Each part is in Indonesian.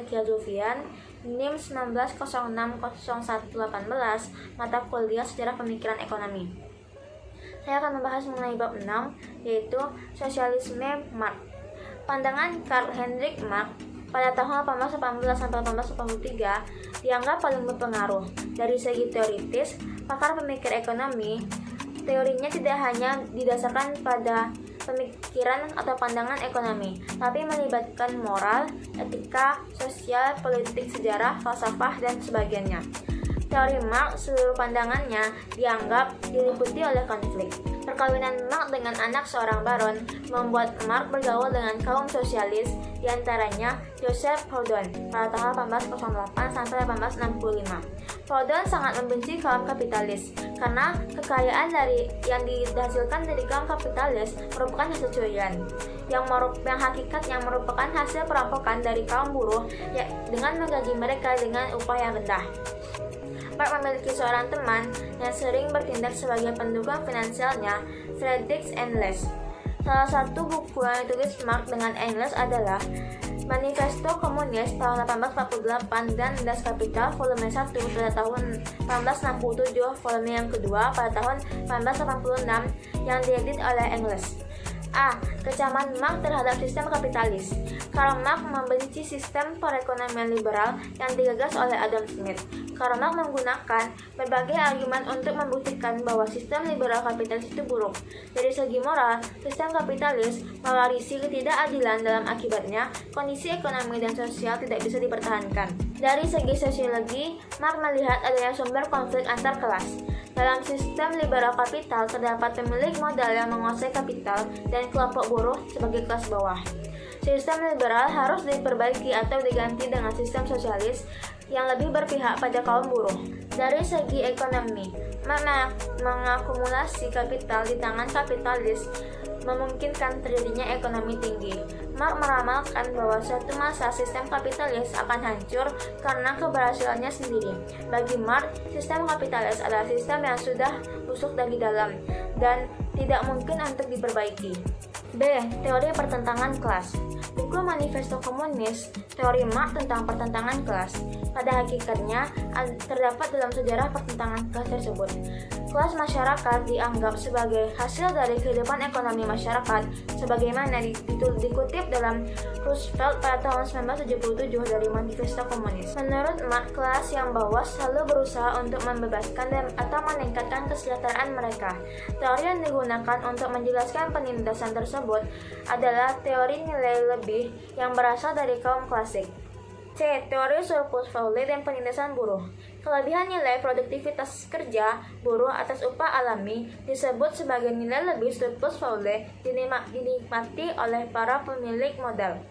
Kia Zulfian, NIM 19060118, mata kuliah Sejarah Pemikiran Ekonomi. Saya akan membahas mengenai bab 6, yaitu Sosialisme Marx. Pandangan Karl Heinrich Marx pada tahun 1818 sampai 1883 dianggap paling berpengaruh. Dari segi teoritis, pakar pemikir ekonomi, teorinya tidak hanya didasarkan pada pemikiran atau pandangan ekonomi, tapi melibatkan moral, etika, sosial, politik, sejarah, falsafah, dan sebagainya. Teori Marx, seluruh pandangannya dianggap diliputi oleh konflik. Perkawinan Marx dengan anak seorang baron membuat Marx bergaul dengan kaum sosialis, diantaranya Joseph Proudhon pada tahun 1808 sampai 1865. Proudhon sangat membenci kaum kapitalis karena kekayaan yang dihasilkan dari kaum kapitalis merupakan hasil curian, yang hakikat yang merupakan hasil perampokan dari kaum buruh dengan menggaji mereka dengan upah yang rendah. Marx memiliki seorang teman yang sering bertindak sebagai pendukung finansialnya, Friedrich Engels. Salah satu buku yang ditulis Marx dengan Engels adalah Manifesto Komunis tahun 1848 dan Das Kapital volume 1 pada tahun 1867, volume yang kedua pada tahun 1886 yang diedit oleh Engels. A. Kecaman Marx terhadap sistem kapitalis. Karl Marx membenci sistem perekonomian liberal yang digagas oleh Adam Smith. Karl Marx menggunakan berbagai argumen untuk membuktikan bahwa sistem liberal kapitalis itu buruk. Dari segi moral, sistem kapitalis mewarisi ketidakadilan dalam akibatnya kondisi ekonomi dan sosial tidak bisa dipertahankan. Dari segi sosiologi, Marx melihat adanya sumber konflik antar kelas. Dalam sistem liberal kapital terdapat pemilik modal yang menguasai kapital dan kelompok buruh sebagai kelas bawah. Sistem liberal harus diperbaiki atau diganti dengan sistem sosialis yang lebih berpihak pada kaum buruh. Dari segi ekonomi, mengakumulasi kapital di tangan kapitalis memungkinkan terjadinya ekonomi tinggi. Marx meramalkan bahwa suatu masa sistem kapitalis akan hancur karena keberhasilannya sendiri. Bagi Marx, sistem kapitalis adalah sistem yang sudah busuk dari dalam dan tidak mungkin untuk diperbaiki. B. Teori pertentangan kelas. Buku Manifesto Komunis, teori Marx tentang pertentangan kelas. Pada hakikatnya, terdapat dalam sejarah pertentangan kelas tersebut. Kelas masyarakat dianggap sebagai hasil dari kehidupan ekonomi masyarakat, sebagaimana dikutip dalam Roosevelt pada tahun 1977 dari Manifesto Komunis. Menurut Marx, kelas yang bawah selalu berusaha untuk membebaskan atau meningkatkan kesejahteraan mereka. Teori yang digunakan untuk menjelaskan penindasan tersebut adalah teori nilai lebih yang berasal dari kaum klasik. C. Teori surplus Fouillée dan penindasan buruh. Kelebihan nilai produktivitas kerja buruh atas upah alami disebut sebagai nilai lebih surplus Fouillée dinikmati oleh para pemilik modal.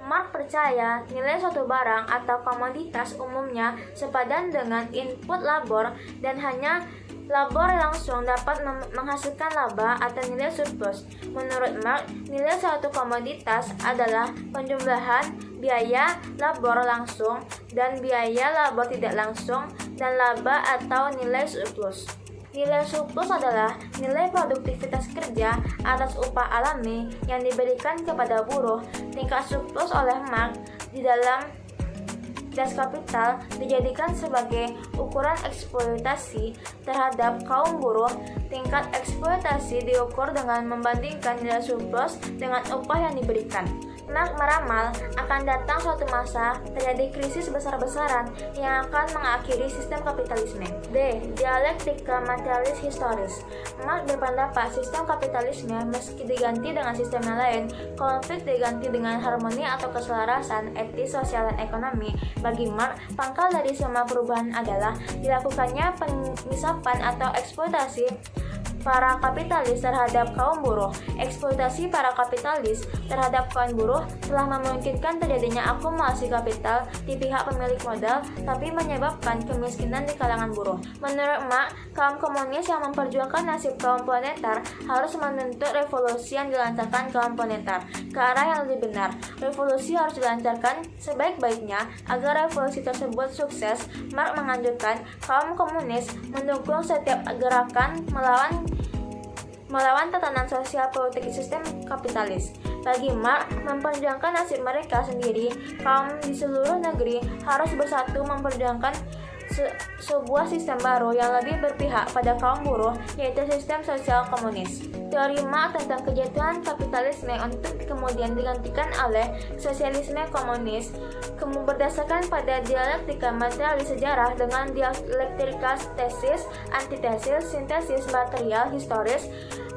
Marx percaya nilai suatu barang atau komoditas umumnya sepadan dengan input labor dan hanya labor langsung dapat menghasilkan laba atau nilai surplus. Menurut Marx, nilai suatu komoditas adalah penjumlahan biaya labor langsung dan biaya labor tidak langsung dan laba atau nilai surplus. Nilai surplus adalah nilai produktivitas kerja atas upah alami yang diberikan kepada buruh. Tingkat surplus oleh Marx di dalam Das Kapital dijadikan sebagai ukuran eksploitasi terhadap kaum buruh. Tingkat eksploitasi diukur dengan membandingkan nilai surplus dengan upah yang diberikan. Marx meramal akan datang suatu masa terjadi krisis besar-besaran yang akan mengakhiri sistem kapitalisme. D. Dialektika materialis historis. Marx berpendapat sistem kapitalisme meski diganti dengan sistem yang lain, konflik diganti dengan harmoni atau keselarasan etis, sosial, dan ekonomi. Bagi Marx, pangkal dari semua perubahan adalah dilakukannya pengisapan atau eksploitasi para kapitalis terhadap kaum buruh. Eksploitasi para kapitalis terhadap kaum buruh telah memungkinkan terjadinya akumulasi kapital di pihak pemilik modal, tapi menyebabkan kemiskinan di kalangan buruh. Menurut Marx, kaum komunis yang memperjuangkan nasib kaum proletar harus menuntut revolusi yang dilancarkan kaum proletar ke arah yang lebih benar. Revolusi harus dilancarkan sebaik-baiknya. Agar revolusi tersebut sukses, Marx menganjurkan kaum komunis mendukung setiap gerakan melawan tatanan sosial politik sistem kapitalis. Bagi Marx, memperjuangkan nasib mereka sendiri, kaum di seluruh negeri harus bersatu memperjuangkan sebuah sistem baru yang lebih berpihak pada kaum buruh, yaitu sistem sosial komunis. Teori Marx tentang kejatuhan kapitalisme untuk kemudian digantikan oleh sosialisme komunis berdasarkan pada dialektika materialis sejarah dengan dialektika tesis, antitesis, sintesis material historis.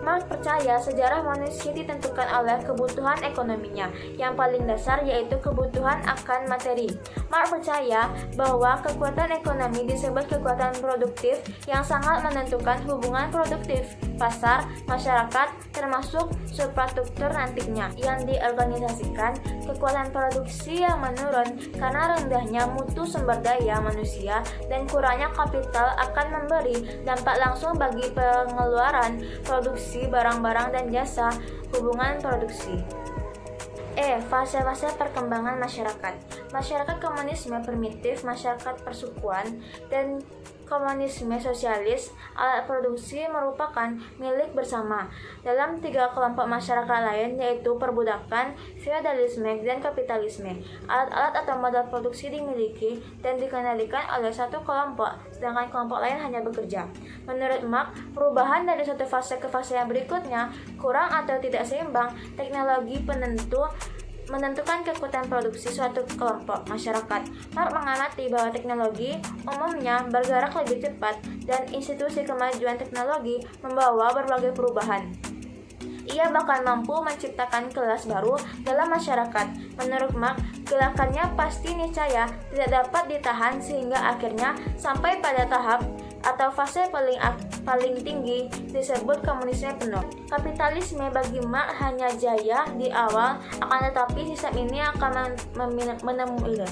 Marx percaya sejarah manusia ditentukan oleh kebutuhan ekonominya, yang paling dasar yaitu kebutuhan akan materi. Marx percaya bahwa kekuatan ekonomi disebut kekuatan produktif yang sangat menentukan hubungan produktif, pasar, masyarakat, termasuk substruktur nantinya, yang diorganisasikan. Kekuatan produksi yang menurun karena rendahnya mutu sumber daya manusia dan kurangnya kapital akan memberi dampak langsung bagi pengeluaran produksi barang-barang dan jasa hubungan produksi. Fase-fase perkembangan masyarakat. Masyarakat komunisme primitif, masyarakat persukuan, dan komunisme sosialis. Alat produksi merupakan milik bersama dalam 3 kelompok masyarakat lain, yaitu perbudakan, feodalisme, dan kapitalisme. Alat-alat atau modal produksi dimiliki dan dikendalikan oleh satu kelompok, sedangkan kelompok lain hanya bekerja. Menurut Marx, perubahan dari satu fase ke fase yang berikutnya kurang atau tidak seimbang teknologi menentukan kekuatan produksi suatu kelompok masyarakat. Marx mengamati bahwa teknologi umumnya bergerak lebih cepat dan institusi kemajuan teknologi membawa berbagai perubahan. Ia bahkan mampu menciptakan kelas baru dalam masyarakat. Menurut Marx, gerakannya pasti niscaya tidak dapat ditahan sehingga akhirnya sampai pada tahap atau fase paling tinggi disebut komunisme penuh. Kapitalisme bagi Marx hanya jaya di awal, akan tetapi sistem ini akan menemui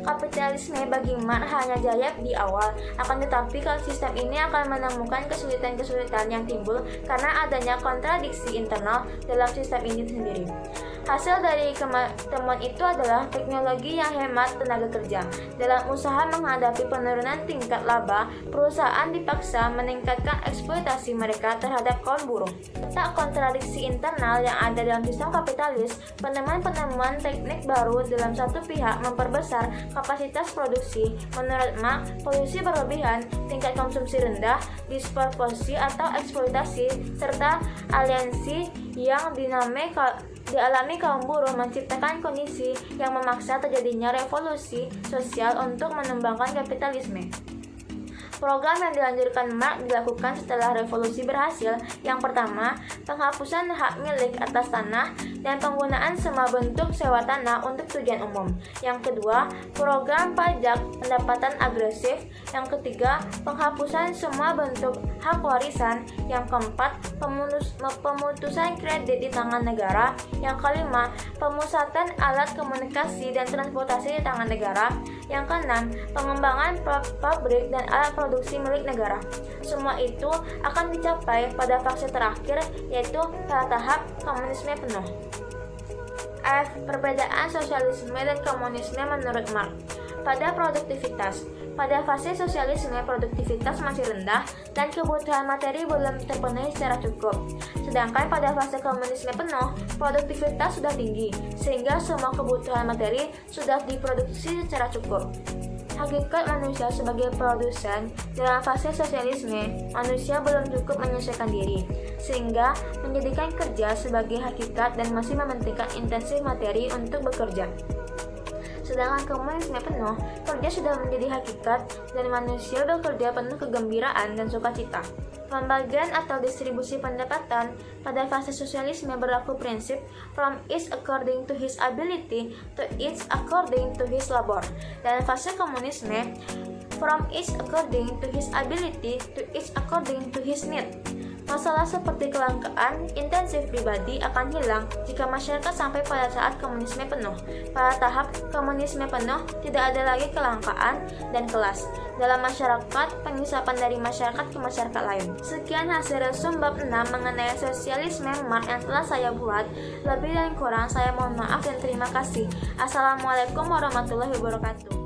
Kapitalisme bagi Marx hanya jaya di awal, akan tetapi sistem ini akan menemukan kesulitan-kesulitan yang timbul karena adanya kontradiksi internal dalam sistem ini sendiri. Hasil dari temuan itu adalah teknologi yang hemat tenaga kerja. Dalam usaha menghadapi penurunan tingkat laba, perusahaan dipaksa meningkatkan eksploitasi mereka terhadap kaum buruh. Tak kontradiksi internal yang ada dalam sistem kapitalis, penemuan-penemuan teknik baru dalam satu pihak memperbesar kapasitas produksi. Menurut Marx, polusi berlebihan, tingkat konsumsi rendah, disproporsi atau eksploitasi, serta aliensi yang dialami kaum buruh menciptakan kondisi yang memaksa terjadinya revolusi sosial untuk menumbangkan kapitalisme. Program yang dilanjutkan Marx dilakukan setelah revolusi berhasil. Yang pertama, penghapusan hak milik atas tanah dan penggunaan semua bentuk sewa tanah untuk tujuan umum. Yang kedua, program pajak pendapatan agresif. Yang ketiga, penghapusan semua bentuk hak warisan. Yang keempat, pemutusan kredit di tangan negara. Yang kelima, pemusatan alat komunikasi dan transportasi di tangan negara. Yang keenam, pengembangan pabrik dan alat produksi milik negara. Semua itu akan dicapai pada fase terakhir, yaitu pada tahap komunisme penuh. Perbedaan sosialisme dan komunisme menurut Marx. Pada produktivitas, pada fase sosialisme produktivitas masih rendah dan kebutuhan materi belum terpenuhi secara cukup. Sedangkan pada fase komunisme penuh, produktivitas sudah tinggi, sehingga semua kebutuhan materi sudah diproduksi secara cukup. Hakikat manusia sebagai produsen. Dalam fase sosialisme, manusia belum cukup menyesuaikan diri, sehingga menjadikan kerja sebagai hakikat dan masih mementingkan intensi materi untuk bekerja. Sedangkan komunisme penuh, kerja sudah menjadi hakikat dan manusia bekerja penuh kegembiraan dan sukacita. Pembagian atau distribusi pendapatan pada fase sosialisme berlaku prinsip from each according to his ability to each according to his labor. Dalam fase komunisme, from each according to his ability to each according to his need. Masalah seperti kelangkaan intensif pribadi akan hilang jika masyarakat sampai pada saat komunisme penuh. Pada tahap komunisme penuh, tidak ada lagi kelangkaan dan kelas dalam masyarakat, pengisapan dari masyarakat ke masyarakat lain. Sekian hasil resum bab 6 mengenai sosialisme Marx yang telah saya buat. Lebih dan kurang saya mohon maaf dan terima kasih. Assalamualaikum warahmatullahi wabarakatuh.